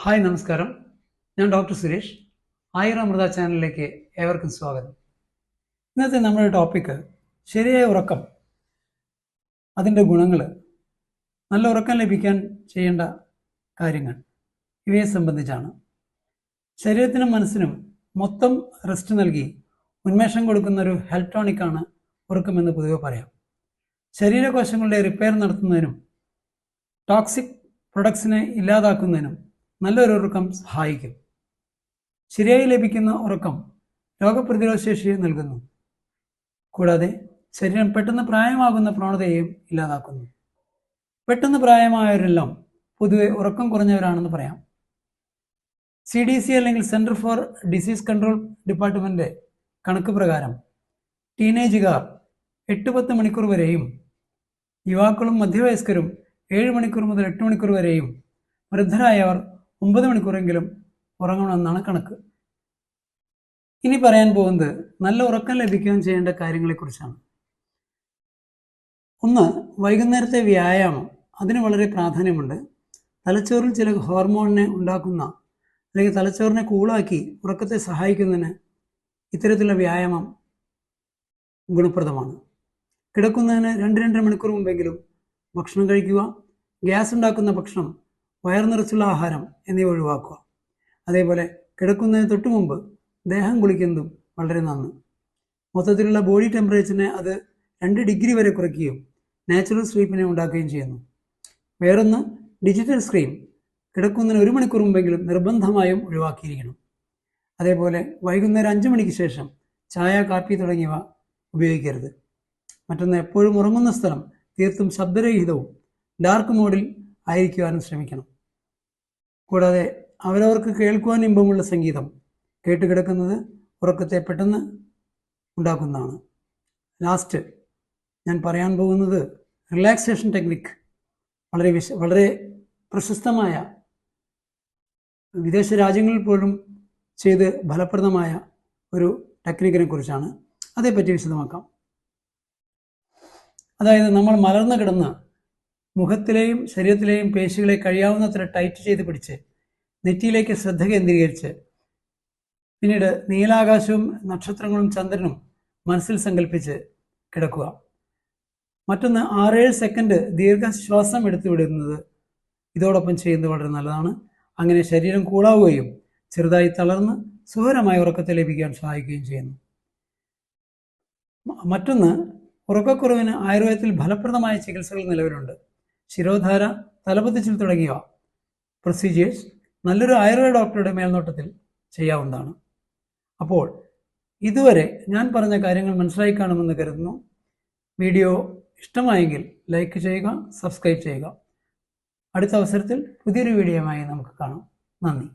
Hi നമസ്കാരം, ഞാൻ doctor Suresh. ആയുർഅമൃത ചാനലിലേക്ക് ഏവർക്കും സ്വാഗതം. ഇന്നത്തെ നമ്മുടെ ടോപ്പിക്ക് ശരിയായ ഉറക്കം, അതിൻ്റെ ഗുണങ്ങൾ, നല്ല ഉറക്കം ലഭിക്കാൻ ചെയ്യേണ്ട കാര്യങ്ങൾ, ഇവയെ സംബന്ധിച്ചാണ്. ശരീരത്തിനും മനസ്സിനും മൊത്തം റെസ്റ്റ് നൽകി ഉന്മേഷം കൊടുക്കുന്ന ഒരു ഹെൽത്ത് ടോണിക്കാണ് ഉറക്കമെന്ന് പൊതുവെ പറയാം. ശരീരകോശങ്ങളുടെ റിപ്പയർ നടത്തുന്നതിനും ടോക്സിക് പ്രൊഡക്ട്സിനെ ഇല്ലാതാക്കുന്നതിനും നല്ലൊരു ഉറക്കം സഹായിക്കും. ശരിയായി ലഭിക്കുന്ന ഉറക്കം രോഗപ്രതിരോധ ശേഷിയെ നൽകുന്നു. കൂടാതെ ശരീരം പെട്ടെന്ന് പ്രായമാകുന്ന പ്രവണതയെയും ഇല്ലാതാക്കുന്നു. പെട്ടെന്ന് പ്രായമായവരെല്ലാം പൊതുവെ ഉറക്കം കുറഞ്ഞവരാണെന്ന് പറയാം. CDC അല്ലെങ്കിൽ centre for disease control department കണക്ക് പ്രകാരം ടീനേജുകാർ 8-10 മണിക്കൂർ വരെയും യുവാക്കളും മധ്യവയസ്കരും 7 മണിക്കൂർ മുതൽ 8 മണിക്കൂർ വരെയും വൃദ്ധരായവർ 9 മണിക്കൂറെങ്കിലും ഉറങ്ങണമെന്നാണ് കണക്ക്. ഇനി പറയാൻ പോകുന്നത് നല്ല ഉറക്കം ലഭിക്കാൻ ചെയ്യേണ്ട കാര്യങ്ങളെക്കുറിച്ചാണ്. ഒന്ന്, വൈകുന്നേരത്തെ വ്യായാമം. അതിന് വളരെ പ്രാധാന്യമുണ്ട്. തലച്ചോറിൽ ചില ഹോർമോണിനെ ഉണ്ടാക്കുന്ന അല്ലെങ്കിൽ തലച്ചോറിനെ കൂളാക്കി ഉറക്കത്തെ സഹായിക്കുന്നതിന് ഇത്തരത്തിലുള്ള വ്യായാമം ഗുണപ്രദമാണ്. കിടക്കുന്നതിന് 2-2.5 മണിക്കൂർ മുമ്പെങ്കിലും ഭക്ഷണം കഴിക്കുക. ഗ്യാസ് ഉണ്ടാക്കുന്ന ഭക്ഷണം, വയർ നിറച്ചുള്ള ആഹാരം എന്നിവ ഒഴിവാക്കുക. അതേപോലെ കിടക്കുന്നതിന് തൊട്ട് മുമ്പ് ദേഹം കുളിക്കുന്നതും വളരെ നന്ന്. മൊത്തത്തിലുള്ള ബോഡി ടെമ്പറേച്ചറിനെ അത് 2 ഡിഗ്രി വരെ കുറയ്ക്കുകയും നാച്ചുറൽ സ്ലീപ്പിനെ ഉണ്ടാക്കുകയും ചെയ്യുന്നു. വേറൊന്ന്, ഡിജിറ്റൽ സ്ക്രീൻ കിടക്കുന്നതിന് 1 മണിക്കൂർ മുമ്പെങ്കിലും നിർബന്ധമായും ഒഴിവാക്കിയിരിക്കണം. അതേപോലെ വൈകുന്നേരം 5 മണിക്ക് ശേഷം ചായ, കാപ്പി തുടങ്ങിയവ ഉപയോഗിക്കരുത്. മറ്റൊന്ന്, എപ്പോഴും ഉറങ്ങുന്ന സ്ഥലം തീർത്തും ശബ്ദരഹിതവും ഡാർക്ക് മോഡിൽ ആയിരിക്കുവാനും ശ്രമിക്കണം. കൂടാതെ അവരവർക്ക് കേൾക്കുവാൻ ഇമ്പമുള്ള സംഗീതം കേട്ടുകിടക്കുന്നത് ഉറക്കത്തെ പെട്ടെന്ന് ഉണ്ടാക്കുന്നതാണ്. ലാസ്റ്റ് ഞാൻ പറയാൻ പോകുന്നത് റിലാക്സേഷൻ ടെക്നിക്ക്. വളരെ പ്രശസ്തമായ, വിദേശ രാജ്യങ്ങളിൽ പോലും ചെയ്ത് ഫലപ്രദമായ ഒരു ടെക്നിക്കിനെ കുറിച്ചാണ്. അതേപ്പറ്റി വിശദമാക്കാം. അതായത്, നമ്മൾ മലർന്നു കിടന്ന് മുഖത്തിലെയും ശരീരത്തിലെയും പേശികളെ കഴിയാവുന്നത്ര ടൈറ്റ് ചെയ്ത് പിടിച്ച് നെറ്റിയിലേക്ക് ശ്രദ്ധ കേന്ദ്രീകരിച്ച് പിന്നീട് നീലാകാശവും നക്ഷത്രങ്ങളും ചന്ദ്രനും മനസ്സിൽ സങ്കല്പിച്ച് കിടക്കുക. മറ്റൊന്ന്, 6-7 സെക്കൻഡ് ദീർഘശ്വാസം എടുത്തു വിടുന്നത് ഇതോടൊപ്പം ചെയ്യുന്നത് വളരെ നല്ലതാണ്. അങ്ങനെ ശരീരം കൂളാവുകയും ചെറുതായി തളർന്ന് സുഖകരമായ ഉറക്കത്തെ ലഭിക്കാൻ സഹായിക്കുകയും ചെയ്യുന്നു. മറ്റൊന്ന്, ഉറക്കക്കുറവിന് ആയുർവേദത്തിൽ ഫലപ്രദമായ ചികിത്സകൾ നിലവിലുണ്ട്. ശിരോധാര, തലപൊത്തിച്ചിൽ തുടങ്ങിയ പ്രൊസീജിയേഴ്സ് നല്ലൊരു ആയുർവേദ ഡോക്ടറുടെ മേൽനോട്ടത്തിൽ ചെയ്യാവുന്നതാണ്. അപ്പോൾ ഇതുവരെ ഞാൻ പറഞ്ഞ കാര്യങ്ങൾ മനസ്സിലായി കാണുമെന്ന് കരുതുന്നു. വീഡിയോ ഇഷ്ടമായെങ്കിൽ ലൈക്ക് ചെയ്യുക, സബ്സ്ക്രൈബ് ചെയ്യുക. അടുത്ത അവസരത്തിൽ പുതിയൊരു വീഡിയോയുമായി നമുക്ക് കാണാം. നന്ദി.